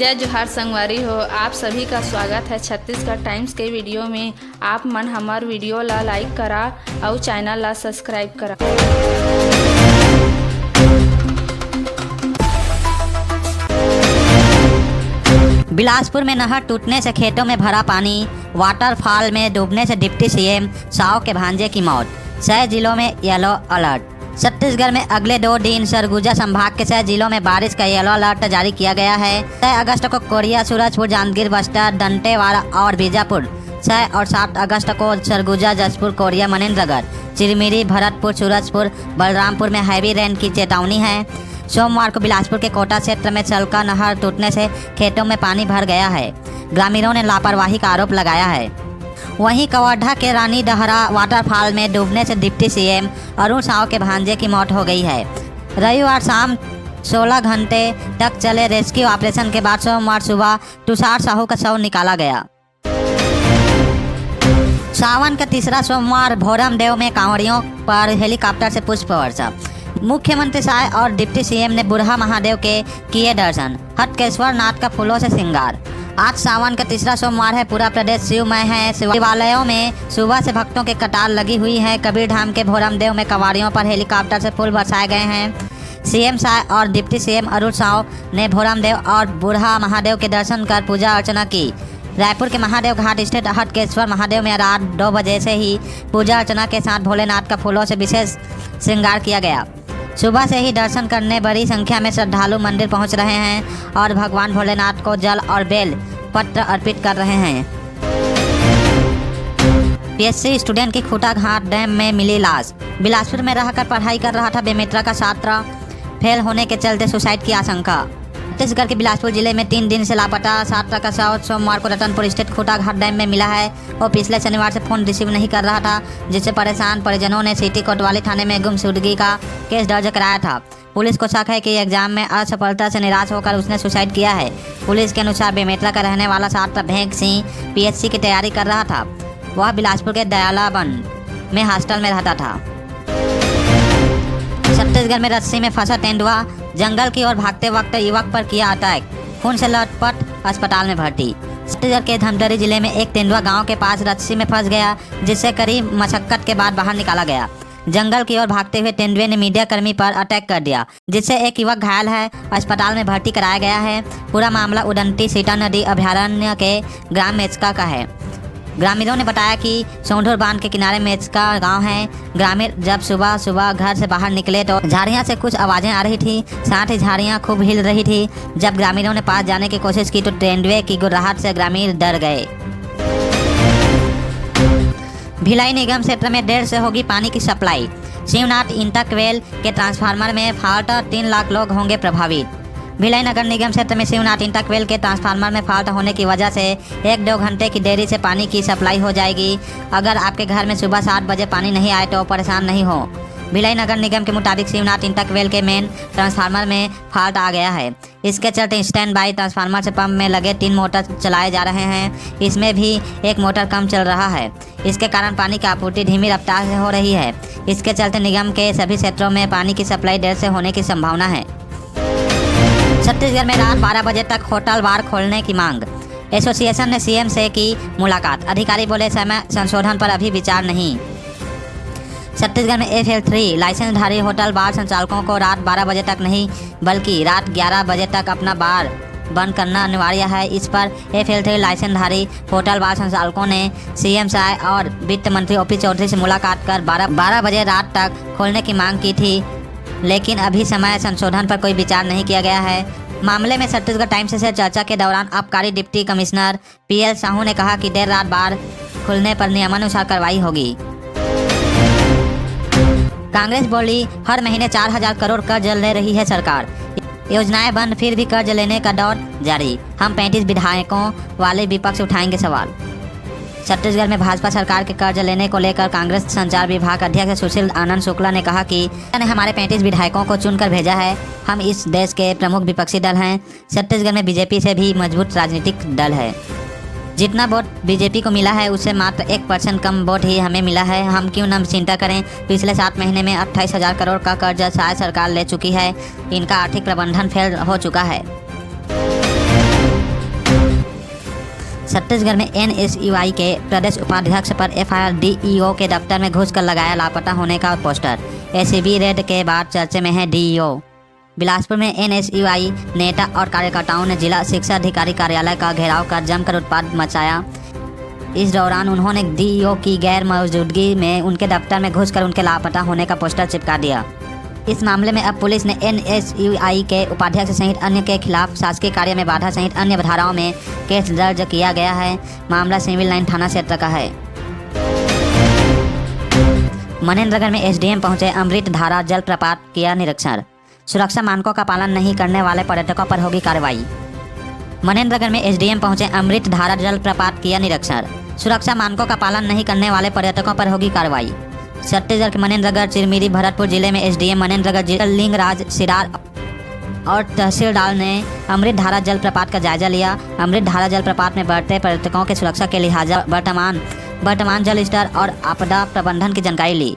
जय जोहार संगवारी हो। आप सभी का स्वागत है छत्तीसगढ़ टाइम्स के वीडियो में। आप मन हमार वीडियो ला लाइक करा और चैनल ला सब्सक्राइब करा। बिलासपुर में नहर टूटने से खेतों में भरा पानी, वाटरफॉल में डूबने से डिप्टी सीएम साव के भांजे की मौत। 6 जिलों में येलो अलर्ट। छत्तीसगढ़ में अगले 2 दिन सरगुजा संभाग के 6 जिलों में बारिश का येलो अलर्ट जारी किया गया है। 6 अगस्त को कोरिया, सूरजपुर, जांजगीर, बस्तर, दंतेवाड़ा और बीजापुर। 6 और 7 अगस्त को सरगुजा, जशपुर, कोरिया, मनेन्द्रगढ़, चिरमिरी, भरतपुर, सूरजपुर, बलरामपुर में हैवी रेन की चेतावनी है। सोमवार को बिलासपुर के कोटा क्षेत्र में चलका नहर टूटने से खेतों में पानी भर गया है। ग्रामीणों ने लापरवाही का आरोप लगाया है। वहीं कवर्धा के रानी डहरा वाटरफॉल में डूबने से डिप्टी सीएम अरुण साव के भांजे की मौत हो गई है। रविवार शाम 16 घंटे तक चले रेस्क्यू ऑपरेशन के बाद सोमवार सुबह तुषार साहू का शव निकाला गया। सावन का तीसरा सोमवार भोरमदेव में कांवड़ियों पर हेलीकॉप्टर से पुष्प वर्षा। मुख्यमंत्री शाह और डिप्टी सीएम ने बुरहा महादेव के किए दर्शन। हटकेश्वर नाथ का फूलों से श्रृंगार। आज सावन का तीसरा सोमवार है। पूरा प्रदेश शिवमय है। शिवालयों में सुबह से भक्तों के कतार लगी हुई है। कबीरधाम के भोरमदेव में कवाड़ियों पर हेलीकॉप्टर से फूल बरसाए गए हैं। सीएम शाह और डिप्टी सीएम अरुण साव ने भोरमदेव और बुरहा महादेव के दर्शन कर पूजा अर्चना की। रायपुर के महादेव घाट स्थित हटकेश्वर महादेव में रात 2 बजे से ही पूजा अर्चना के साथ भोलेनाथ का फूलों से विशेष श्रृंगार किया गया। सुबह से ही दर्शन करने बड़ी संख्या में श्रद्धालु मंदिर पहुंच रहे हैं और भगवान भोलेनाथ को जल और बेल पत्र अर्पित कर रहे हैं। पीएससी स्टूडेंट की खूटा घाट डैम में मिली लाश। बिलासपुर में रहकर पढ़ाई कर रहा था बेमेतरा का छात्र, फेल होने के चलते सुसाइड की आशंका। छत्तीसगढ़ के बिलासपुर जिले में 3 दिन से लापता छात्र का शव सोमवार को रतनपुर स्थित खूटा घाट डैम में मिला है। वो पिछले शनिवार से फोन रिसीव नहीं कर रहा था, जिससे परेशान परिजनों ने सिटी कोतवाली थाने में गुमशुदगी का केस दर्ज कराया था। पुलिस को शक है कि एग्जाम में असफलता से निराश होकर उसने सुसाइड किया है। पुलिस के अनुसार बेमेतरा का रहने वाला छात्र भेंग सिंह पीएचसी की तैयारी कर रहा था। वह बिलासपुर के दयालाबन में हॉस्टल में रहता था। छत्तीसगढ़ में रस्सी में फंसा तेंदुआ, जंगल की ओर भागते वक्त युवक पर किया अटैक, खून से लटपट, अस्पताल में भर्ती। छत्तीसगढ़ के धमतरी जिले में एक तेंदुआ गांव के पास रस्सी में फंस गया, जिससे करीब मशक्कत के बाद बाहर निकाला गया। जंगल की ओर भागते हुए तेंदुए ने मीडिया कर्मी पर अटैक कर दिया, जिससे एक युवक घायल है, अस्पताल में भर्ती कराया गया है। पूरा मामला उदंती सीता नदी अभयारण्य के ग्राम मेचका का है। ग्रामीणों ने बताया कि सोंढूर बांध के किनारे मेचका गांव है। ग्रामीण जब सुबह सुबह घर से बाहर निकले तो झाड़ियां से कुछ आवाजें आ रही थी, साथ ही झाड़ियां खूब हिल रही थी। जब ग्रामीणों ने पास जाने की कोशिश की तो तेंदुए की गुर्राहट से ग्रामीण डर गए। भिलाई निगम क्षेत्र में 1.5 से होगी पानी की सप्लाई। शिवनाथ इंटकवेल के ट्रांसफार्मर में फॉल्ट, 3 लाख लोग होंगे प्रभावित। भिलाई नगर निगम क्षेत्र में शिवनाथ इंटकवेल के ट्रांसफार्मर में फॉल्ट होने की वजह से 1-2 घंटे की देरी से पानी की सप्लाई हो जाएगी। अगर आपके घर में सुबह 7 बजे पानी नहीं आए तो परेशान नहीं हो। भिलाई नगर निगम के मुताबिक शिवनाथ इंटकवेल के मेन ट्रांसफार्मर में फॉल्ट आ गया है। इसके चलते स्टैंड बाई ट्रांसफार्मर से पंप में लगे 3 मोटर चलाए जा रहे हैं। इसमें भी एक मोटर कम चल रहा है। इसके कारण पानी की आपूर्ति धीमी रफ्तार से हो रही है। इसके चलते निगम के सभी क्षेत्रों में पानी की सप्लाई देर से होने की संभावना है। छत्तीसगढ़ में रात 12 बजे तक होटल बार खोलने की मांग। एसोसिएशन ने सीएम से की मुलाकात। अधिकारी बोले समय संशोधन पर अभी विचार नहीं। छत्तीसगढ़ में FL3 लाइसेंसधारी होटल बार संचालकों को रात 12 बजे तक नहीं बल्कि रात 11 बजे तक अपना बार बंद करना अनिवार्य है। इस पर FL3 लाइसेंसधारी होटल बार संचालकों ने सीएम शाह और वित्त मंत्री OP चौधरी से मुलाकात कर 12 बजे रात तक खोलने की मांग की थी, लेकिन अभी समय संशोधन पर कोई विचार नहीं किया गया है। मामले में छत्तीसगढ़ टाइम्स से चर्चा के दौरान आबकारी डिप्टी कमिश्नर PL साहू ने कहा कि देर रात बार खुलने पर नियमानुसार कार्रवाई होगी। कांग्रेस बोली हर महीने 4,000 करोड़ कर्ज ले रही है सरकार। योजनाएं बंद फिर भी कर्ज लेने का दौर जारी। हम 35 विधायकों वाले विपक्ष उठाएंगे सवाल। छत्तीसगढ़ में भाजपा सरकार के कर्ज लेने को लेकर कांग्रेस संचार विभाग अध्यक्ष सुशील आनंद शुक्ला ने कहा कि ने हमारे 35 विधायकों को चुनकर भेजा है। हम इस देश के प्रमुख विपक्षी दल हैं। छत्तीसगढ़ में बीजेपी से भी मजबूत राजनीतिक दल है। जितना वोट बीजेपी को मिला है उससे मात्र 1% कम वोट ही हमें मिला है। हम क्यों न चिंता करें। पिछले 7 महीने में 28,000 करोड़ का कर्ज शायद सरकार ले चुकी है। इनका आर्थिक प्रबंधन फेल हो चुका है। छत्तीसगढ़ में NSUI के प्रदेश उपाध्यक्ष पर FIR, DEO के दफ्तर में घुसकर लगाया लापता होने का पोस्टर। ACB रेड के बाद चर्चे में है DEO। बिलासपुर में NSUI नेता और कार्यकर्ताओं ने जिला शिक्षा अधिकारी कार्यालय का घेराव कर जमकर उत्पात मचाया। इस दौरान उन्होंने DEO की गैर मौजूदगी में उनके दफ्तर में घुसकर उनके लापता होने का पोस्टर चिपका दिया। इस मामले में अब पुलिस ने NSUI के उपाध्यक्ष सहित अन्य के खिलाफ शासकीय कार्य में बाधा सहित अन्य धाराओं में केस दर्ज किया गया है। मामला सिविल लाइन थाना क्षेत्र का है। मनेन्द्रगढ़ में SDM पहुंचे, अमृत धारा जलप्रपात किया निरीक्षण। सुरक्षा मानकों का पालन नहीं करने वाले पर्यटकों पर होगी कार्रवाई। मनेन्द्रगढ़ में SDM पहुंचे, अमृत धारा जलप्रपात किया निरीक्षण। सुरक्षा मानकों का पालन नहीं करने वाले पर्यटकों पर होगी कार्रवाई। छत्तीसगढ़ के मनेन्द्रगढ़, चिरमिरी, भरतपुर जिले में SDM मनेन्द्रगढ़ जिला लिंगराज सिरार और तहसीलदार ने अमृत धारा जलप्रपात का जायजा लिया। अमृत धारा जलप्रपात में बढ़ते पर्यटकों की सुरक्षा के लिहाजा वर्तमान जल स्तर और आपदा प्रबंधन की जानकारी ली।